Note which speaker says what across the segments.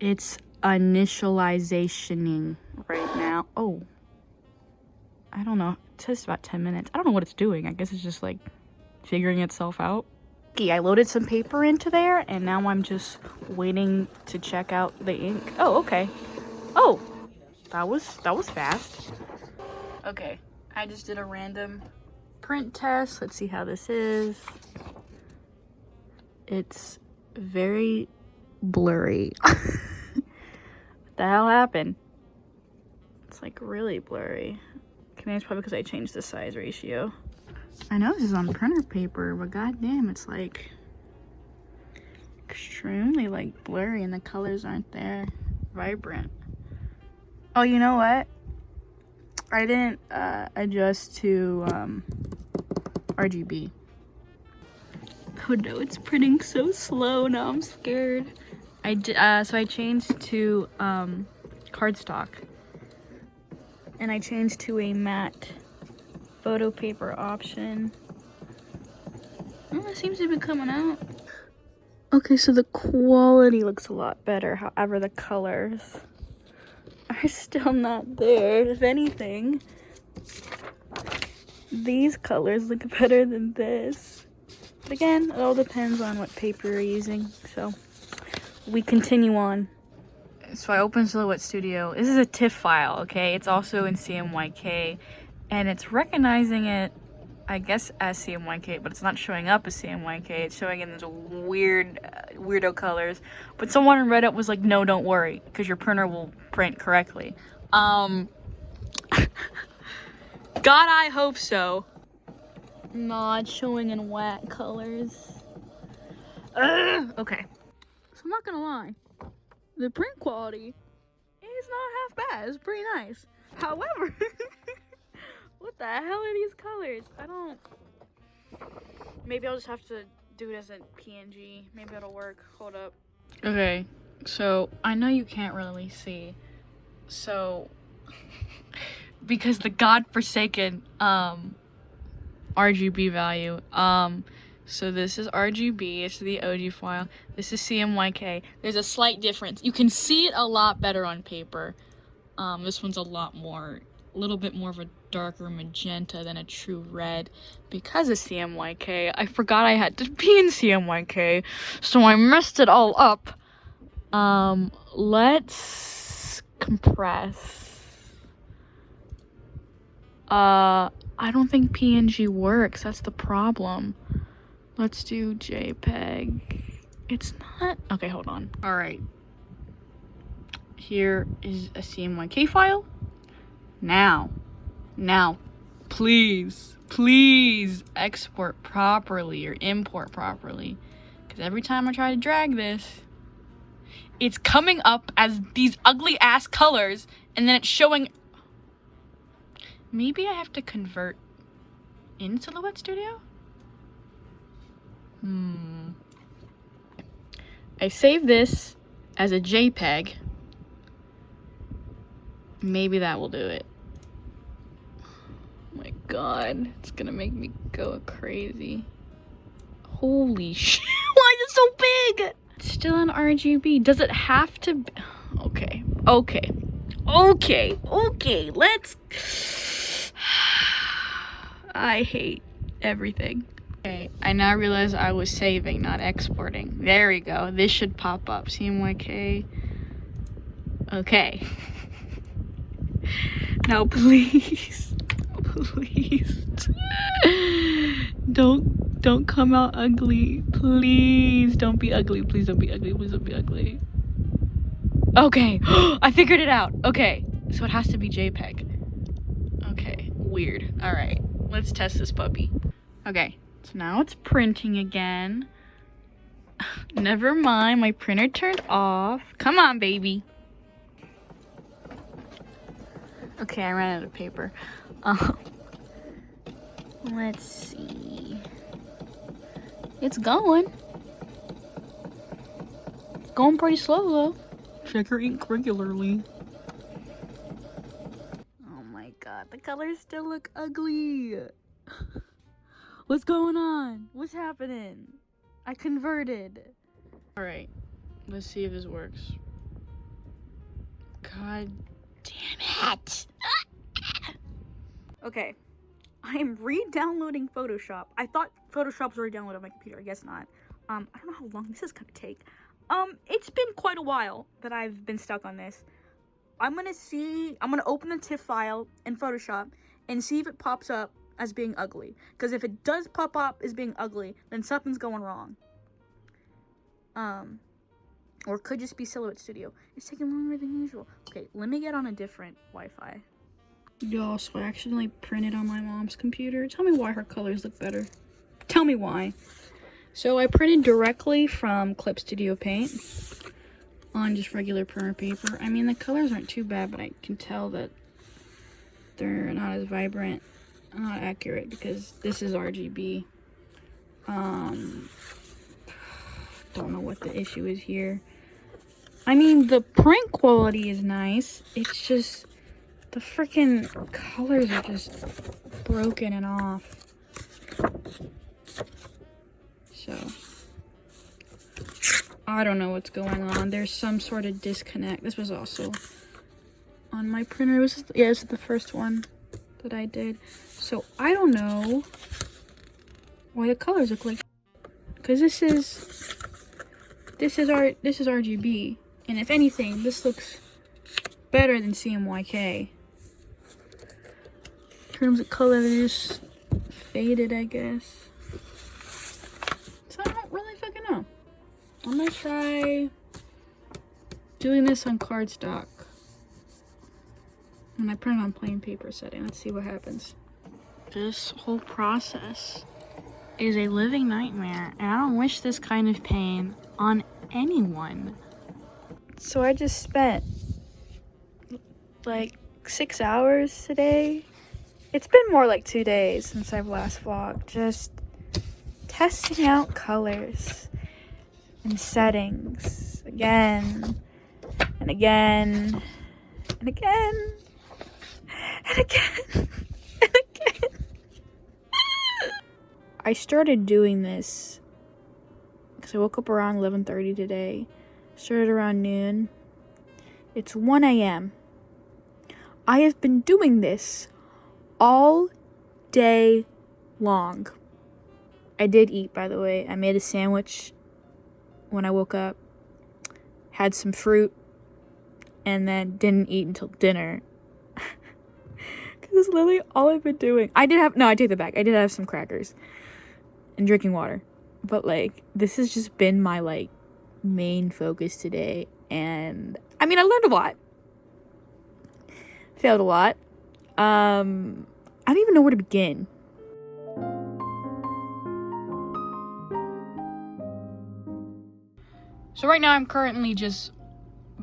Speaker 1: It's initializationing right now. Oh, I don't know. It says about 10 minutes. I don't know what it's doing. I guess it's just like figuring itself out. Okay, I loaded some paper into there and now I'm just waiting to check out the ink. Oh, okay. Oh, that was fast. Okay, I just did a random print test. Let's see how this is. It's very blurry. What the hell happened? It's like really blurry. Okay, maybe it's probably because I changed the size ratio. I know this is on printer paper, but goddamn, it's like extremely like blurry and the colors aren't there vibrant. Oh, you know what? I didn't adjust to RGB. Oh no, it's printing so slow now. I'm scared. So I changed to cardstock, and I changed to a matte photo paper option. Oh, it seems to be coming out. Okay, so the quality looks a lot better. However, the colors are still not there. If anything, these colors look better than this. But again, it all depends on what paper you're using. So we continue on. So I opened Silhouette Studio. This is a TIFF file, okay? It's also in CMYK, and it's recognizing it, I guess, as CMYK, but it's not showing up as CMYK. It's showing in those weird, weirdo colors. But someone on Reddit was like, no, don't worry, because your printer will print correctly. God, I hope so. No, it's showing in whack colors. Okay. So I'm not gonna lie. The print quality is not half bad. It's pretty nice. However, what the hell are these colors? I don't... Maybe I'll just have to do it as a PNG. Maybe it'll work. Hold up. Okay, so I know you can't really see. So, because the godforsaken RGB value. So this is RGB, it's the OG file. This is CMYK. There's a slight difference. You can see it a lot better on paper. This one's a little bit more of a darker magenta than a true red because of CMYK. I forgot I had to be in CMYK, so I messed it all up. Let's compress. I don't think PNG works. That's the problem. Let's do JPEG. It's not... Okay, hold on. All right. Here is a CMYK file. Now, please export properly or import properly. Because every time I try to drag this, it's coming up as these ugly ass colors, and then it's showing... Maybe I have to convert in Silhouette Studio? I saved this as a JPEG. Maybe that will do it. Oh my god, it's gonna make me go crazy. Holy shit, why is it so big? It's still in RGB. Does it have to be? Okay, let's... I hate everything. Okay, I now realize I was saving, not exporting. There we go. This should pop up. CMYK. Okay. Now please, don't come out ugly. Please don't be ugly. Please don't be ugly. Please don't be ugly. Okay, I figured it out. Okay, so it has to be JPEG. Okay, weird. All right, let's test this puppy. Okay. So now it's printing again. Never mind, my printer turned off. Come on, baby. Okay, I ran out of paper. Let's see. It's going. Going pretty slow, though. Check your ink regularly. Oh my god, the colors still look ugly. What's going on? What's happening? I converted. Alright, let's see if this works. God damn it. Okay. I am re-downloading Photoshop. I thought Photoshop was already downloaded on my computer. I guess not. I don't know how long this is gonna take. It's been quite a while that I've been stuck on this. I'm gonna open the TIFF file in Photoshop and see if it pops up as being ugly. Because if it does pop up as being ugly, then something's going wrong. Or it could just be Silhouette Studio. It's taking longer than usual. Okay, let me get on a different Wi-Fi. Yo, so I accidentally printed on my mom's computer. Tell me why her colors look better. Tell me why. So I printed directly from Clip Studio Paint on just regular printer paper. I mean, the colors aren't too bad, but I can tell that they're not as vibrant, not accurate, because this is RGB. Don't know what the issue is here. I mean, the print quality is nice. It's just the freaking colors are just broken and off. So I don't know what's going on. There's some sort of disconnect. This was also on my printer. This is the first one that I did. So I don't know why the colors look like, because this is RGB, and if anything, this looks better than CMYK. In terms of color, they're just faded, I guess. So I don't really fucking know. I'm gonna try doing this on cardstock when I print on plain paper setting. Let's see what happens. This whole process is a living nightmare, and I don't wish this kind of pain on anyone. So I just spent like 6 hours today. It's been more like 2 days since I've last vlogged, just testing out colors and settings again and again and again and again and again. I started doing this because I woke up around 11:30 today. Started around noon. It's 1 a.m. I have been doing this all day long. I did eat, by the way. I made a sandwich when I woke up, had some fruit, and then didn't eat until dinner. Because that's literally all I've been doing. I take that back. I did have some crackers and drinking water. But, like, this has just been my, like, main focus today. And, I mean, I learned a lot. Failed a lot. I don't even know where to begin. So right now I'm currently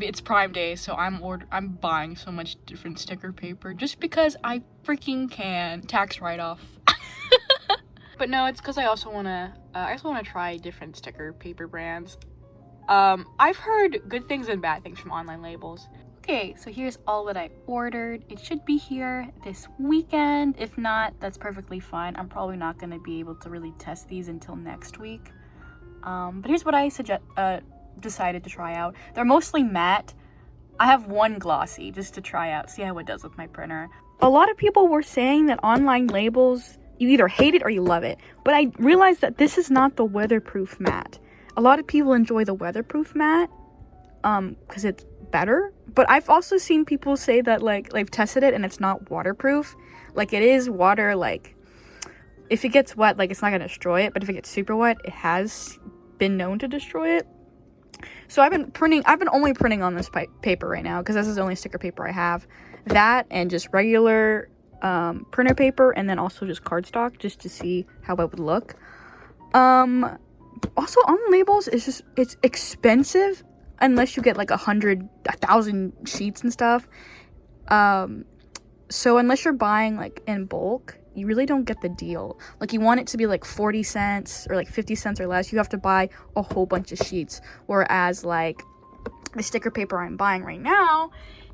Speaker 1: it's Prime Day, so I'm buying so much different sticker paper just because I freaking can. Tax write-off. But no, it's because I also wanna try different sticker paper brands. I've heard good things and bad things from online labels. Okay, so here's all that I ordered. It should be here this weekend. If not, that's perfectly fine. I'm probably not going to be able to really test these until next week. But here's what I decided to try out. They're mostly matte. I have one glossy just to try out, see how it does with my printer. A lot of people were saying that online labels, you either hate it or you love it. But I realized that this is not the weatherproof matte. A lot of people enjoy the weatherproof matte because it's better. But I've also seen people say that, like, they've tested it and it's not waterproof. Like, it is water, like, if it gets wet, like, it's not gonna destroy it. But if it gets super wet, it has been known to destroy it. So I've been only printing on this paper right now because this is the only sticker paper I have. That and just regular printer paper, and then also just cardstock just to see how it would look. Also, on labels, it's expensive unless you get like 1,000 sheets and stuff. So unless you're buying like in bulk, you really don't get the deal. Like, you want it to be like 40 cents or like 50 cents or less, you have to buy a whole bunch of sheets. Whereas like the sticker paper I'm buying right now,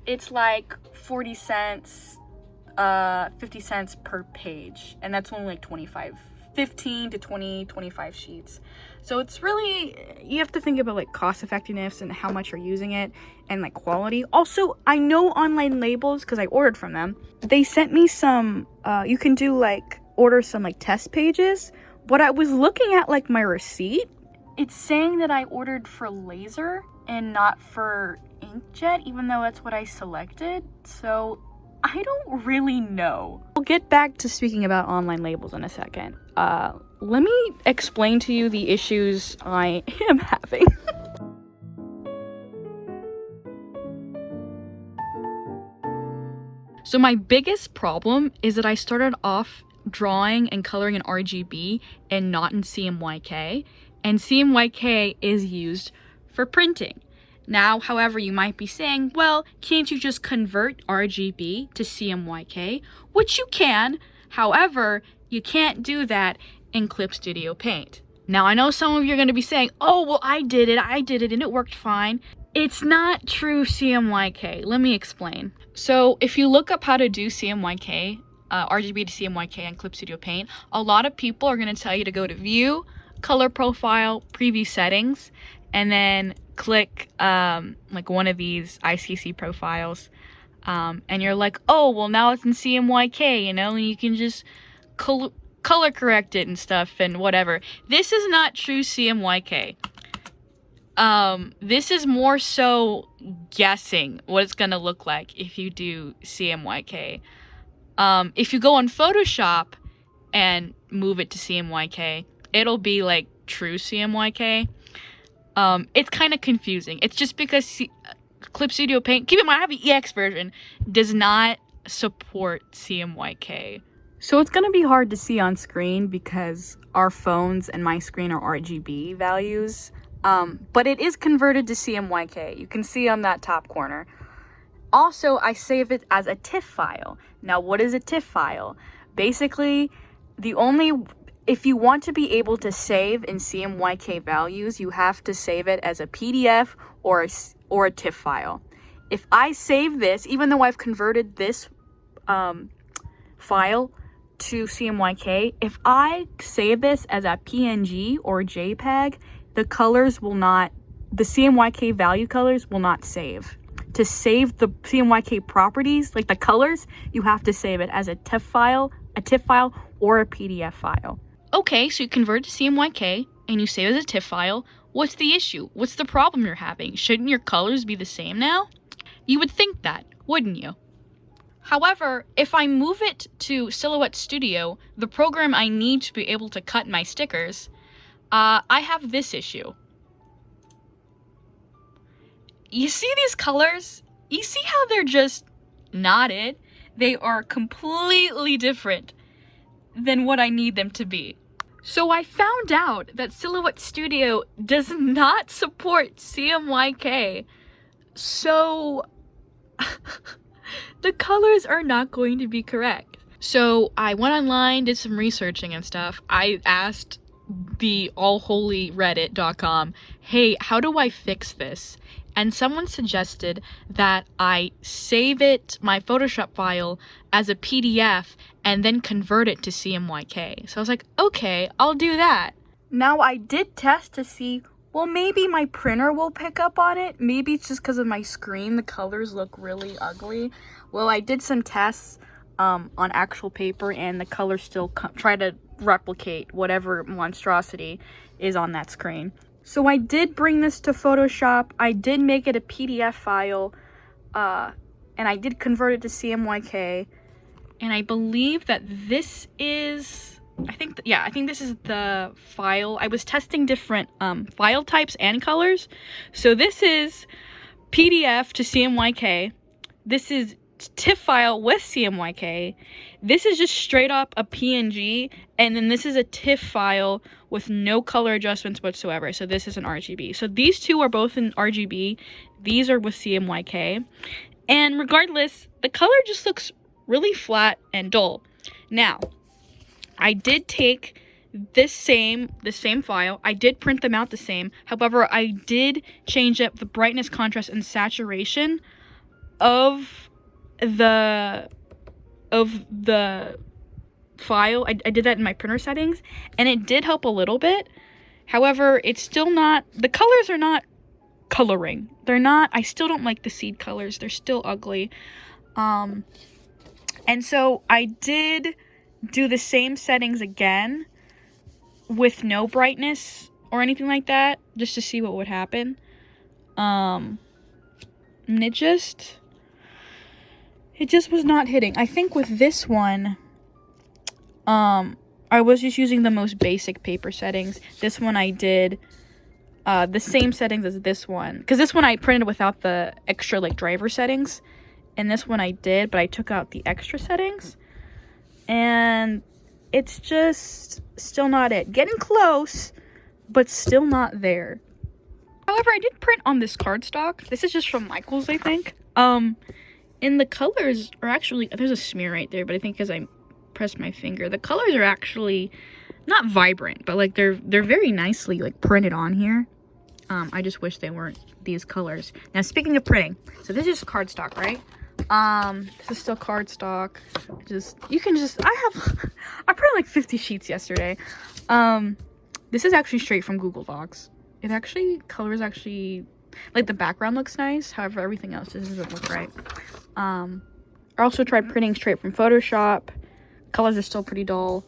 Speaker 1: it's like 40 cents, 50 cents per page, and that's only like 25 15 to 20, 25 sheets. So it's really, you have to think about like cost effectiveness and how much you're using it and like quality. Also, I know online labels because I ordered from them. They sent me some, you can do like, order some like test pages, but I was looking at like my receipt. It's saying that I ordered for laser and not for inkjet, even though that's what I selected. So I don't really know. We'll get back to speaking about online labels in a second. Let me explain to you the issues I am having. So my biggest problem is that I started off drawing and coloring in RGB and not in CMYK, and CMYK is used for printing. Now, however, you might be saying, well, can't you just convert RGB to CMYK? Which you can. However, you can't do that in Clip Studio Paint. Now, I know some of you are going to be saying, oh, well, I did it, and it worked fine. It's not true CMYK. Let me explain. So, if you look up how to do CMYK, RGB to CMYK in Clip Studio Paint, a lot of people are going to tell you to go to View, Color Profile, Preview Settings, and then click like one of these ICC profiles, and you're like, oh, well, now it's in CMYK, you know, and you can just color correct it and stuff and whatever. This is not true CMYK. This is more so guessing what it's gonna look like if you do CMYK. If you go on Photoshop and move it to CMYK, it'll be like true CMYK. It's kind of confusing. It's just because Clip Studio Paint, keep in mind I have the EX version, does not support CMYK. So it's gonna be hard to see on screen because our phones and my screen are RGB values. But it is converted to CMYK. You can see on that top corner. Also, I save it as a TIFF file. Now, what is a TIFF file? Basically, if you want to be able to save in CMYK values, you have to save it as a PDF or a TIFF file. If I save this, even though I've converted this file to CMYK, if I save this as a PNG or JPEG, the CMYK value colors will not save. To save the CMYK properties, like the colors, you have to save it as a TIFF file, or a PDF file. Okay, so you convert to CMYK and you save it as a TIFF file. What's the issue? What's the problem you're having? Shouldn't your colors be the same now? You would think that, wouldn't you? However, if I move it to Silhouette Studio, the program I need to be able to cut my stickers, I have this issue. You see these colors? You see how they're just knotted? They are completely different than what I need them to be. So I found out that Silhouette Studio does not support CMYK. So the colors are not going to be correct. So I went online, did some researching and stuff. I asked the allholyreddit.com, hey, how do I fix this? And someone suggested that I save my Photoshop file as a PDF and then convert it to CMYK. So I was like, okay, I'll do that. Now I did test to see, well, maybe my printer will pick up on it. Maybe it's just because of my screen, the colors look really ugly. Well, I did some tests on actual paper and the colors still try to replicate whatever monstrosity is on that screen. So I did bring this to Photoshop, I did make it a PDF file, and I did convert it to CMYK, and I believe that this is, I think this is the file. I was testing different file types and colors. So this is PDF to CMYK, this is TIFF file with CMYK, this is just straight up a PNG, and then this is a TIFF file with no color adjustments whatsoever. So this is an RGB. So these two are both in RGB, these are with CMYK, and regardless, the color just looks really flat and dull. Now, I did take the same file, I did print them out the same, however, I did change up the brightness, contrast, and saturation of the file. I did that in my printer settings, and it did help a little bit. However, it's still not, the colors are not coloring. They're not, I still don't like the seed colors. They're still ugly. And so I did do the same settings again with no brightness or anything like that, just to see what would happen. And it just was not hitting. I think with this one, I was just using the most basic paper settings. This one I did the same settings as this one, because this one I printed without the extra like driver settings, and this one I did, but I took out the extra settings, and it's just still not it. Getting close, but still not there. However, I did print on this cardstock. This is just from Michael's, I think. And the colors are actually, there's a smear right there, but I think because I pressed my finger, the colors are actually not vibrant, but like they're very nicely like printed on here. I just wish they weren't these colors. Now, speaking of printing, so this is cardstock, right? This is still cardstock. I printed like 50 sheets yesterday. This is actually straight from Google Docs. It actually, colors actually, like the background looks nice. However, everything else just doesn't look right. I also tried printing straight from Photoshop. Colors are still pretty dull.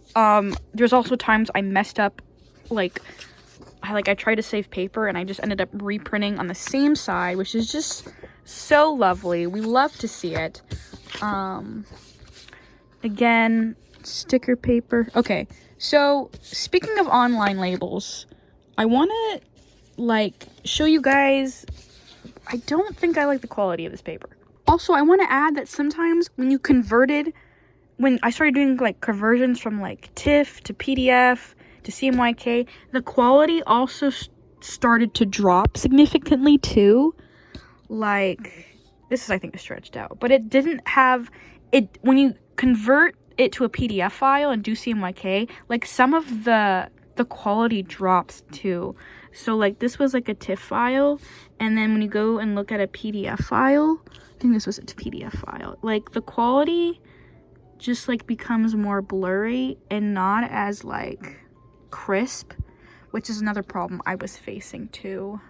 Speaker 1: There's also times I messed up, I tried to save paper and I just ended up reprinting on the same side, which is just so lovely. We love to see it. Again, sticker paper. Okay, so speaking of online labels, I want to show you guys, I don't think I like the quality of this paper. Also, I want to add that sometimes when I started doing conversions from TIFF to PDF to CMYK, the quality also started to drop significantly too. This is, I think, stretched out, but it didn't have it when you convert it to a PDF file and do CMYK, some of the quality drops too. So this was a TIFF file, and then when you go and look at a PDF file, I think this was a PDF file, the quality just becomes more blurry and not as crisp, which is another problem I was facing too.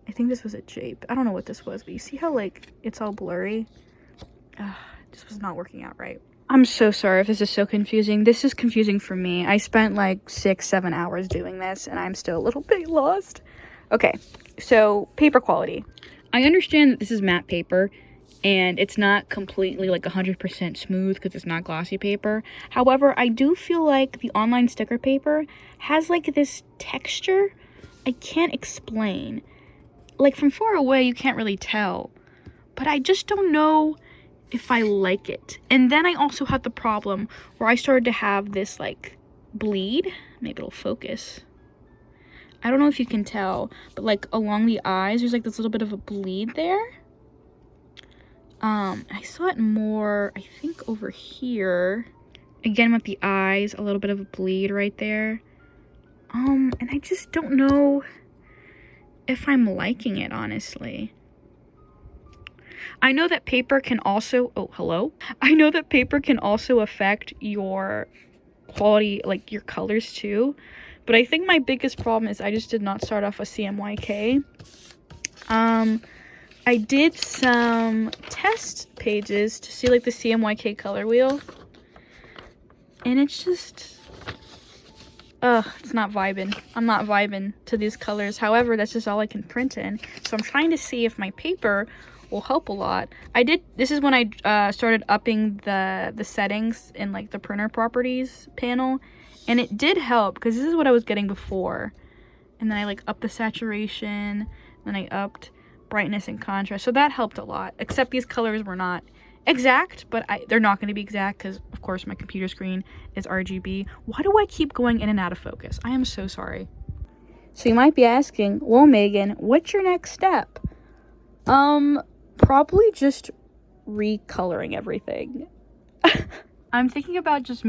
Speaker 1: I think this was a jape. I don't know what this was, but you see how it's all blurry? This was not working out right. I'm so sorry if this is so confusing. This is confusing for me. I spent 6-7 hours doing this and I'm still a little bit lost. Okay, so paper quality. I understand that this is matte paper and it's not completely 100% smooth because it's not glossy paper. However, I do feel like the online sticker paper has this texture I can't explain. From far away you can't really tell, but I just don't know if I like it. And then I also had the problem where I started to have this bleed. Maybe it'll focus. I don't know if you can tell, but along the eyes there's this little bit of a bleed there. I saw it more, I think, over here. Again, with the eyes, a little bit of a bleed right there. And I just don't know if I'm liking it, honestly. I know that paper can also, I know that paper can also affect your quality, your colors too. But I think my biggest problem is I just did not start off with CMYK. I did some test pages to see the CMYK color wheel, and it's just, it's not vibing. I'm not vibing to these colors. However, that's just all I can print in. So I'm trying to see if my paper will help a lot. This is when I started upping the settings in the printer properties panel, and it did help because this is what I was getting before. And then I upped the saturation, then I upped brightness and contrast, so that helped a lot. Except these colors were not exact, but they're not going to be exact because of course my computer screen is RGB. Why do I keep going in and out of focus? I am so sorry. So you might be asking, well, Megan, what's your next step? Probably just recoloring everything. I'm thinking about just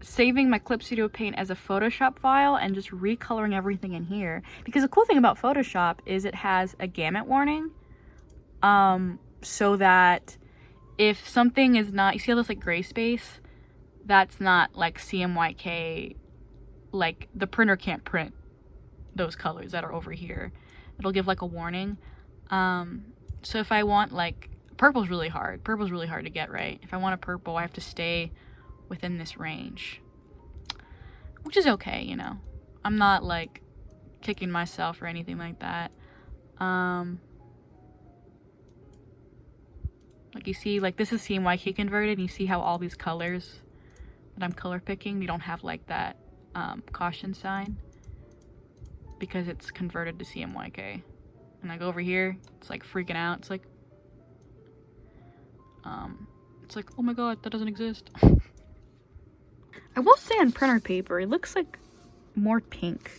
Speaker 1: saving my Clip Studio Paint as a Photoshop file and just recoloring everything in here. Because the cool thing about Photoshop is it has a gamut warning. So that if something is not, you see all this gray space? that's not like CMYK, like the printer can't print those colors that are over here. It'll give like a warning. So if I want like, purple's really hard. Purple's really hard to get right. If I want a purple, I have to stay within this range, which is okay, you know. I'm not like kicking myself or anything like that. Like you see, like this is CMYK converted, and you see how all these colors that I'm color picking, they don't have like that caution sign because it's converted to CMYK. And like over here, it's like freaking out. It's like, oh my god, that doesn't exist. I will say on printer paper, it looks like more pink.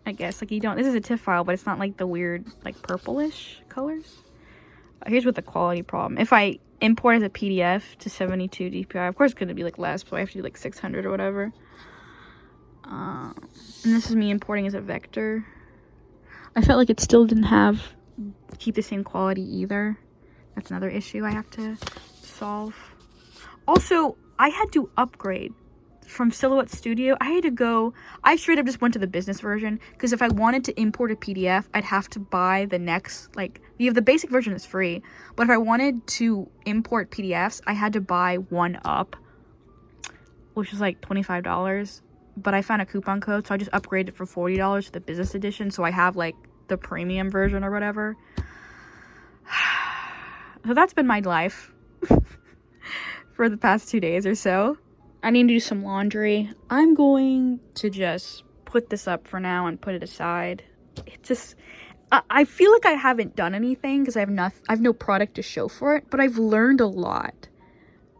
Speaker 1: I guess, like you don't, this is a TIFF file, but it's not like the weird, like purplish colors. Here's with the quality problem. If I import as a PDF to 72 DPI, of course it's gonna be like less, but I have to do like 600 or whatever. And this is me importing as a vector. I felt like it still didn't keep the same quality either. That's another issue I have to solve. Also, I had to upgrade from Silhouette Studio. I straight up just went to the business version, because if I wanted to import a PDF, I'd have to buy the next, like, the basic version is free, but if I wanted to import PDFs, I had to buy one up, which was like $25. But I found a coupon code, so I just upgraded for $40 to the business edition, so I have like the premium version or whatever. So that's been my life for the past 2 days or so. I need to do some laundry. I'm going to just put this up for now and put it aside. It just, I feel like I haven't done anything because I have no product to show for it, but I've learned a lot.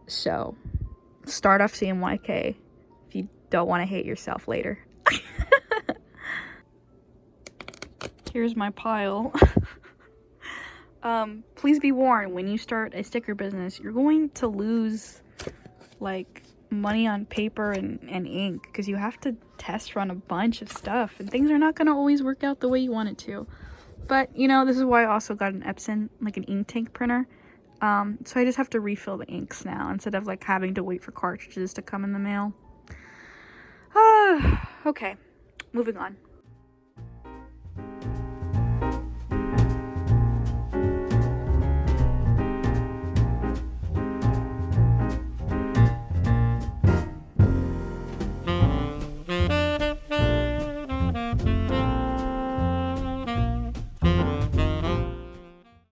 Speaker 1: So start off CMYK if you don't want to hate yourself later. Here's my pile. Please be warned, when you start a sticker business, you're going to lose like money on paper and ink, because you have to test run a bunch of stuff and things are not going to always work out the way you want it to. But you know, this is why I also got an Epson, like an ink tank printer. So I just have to refill the inks now instead of like having to wait for cartridges to come in the mail. Okay, moving on.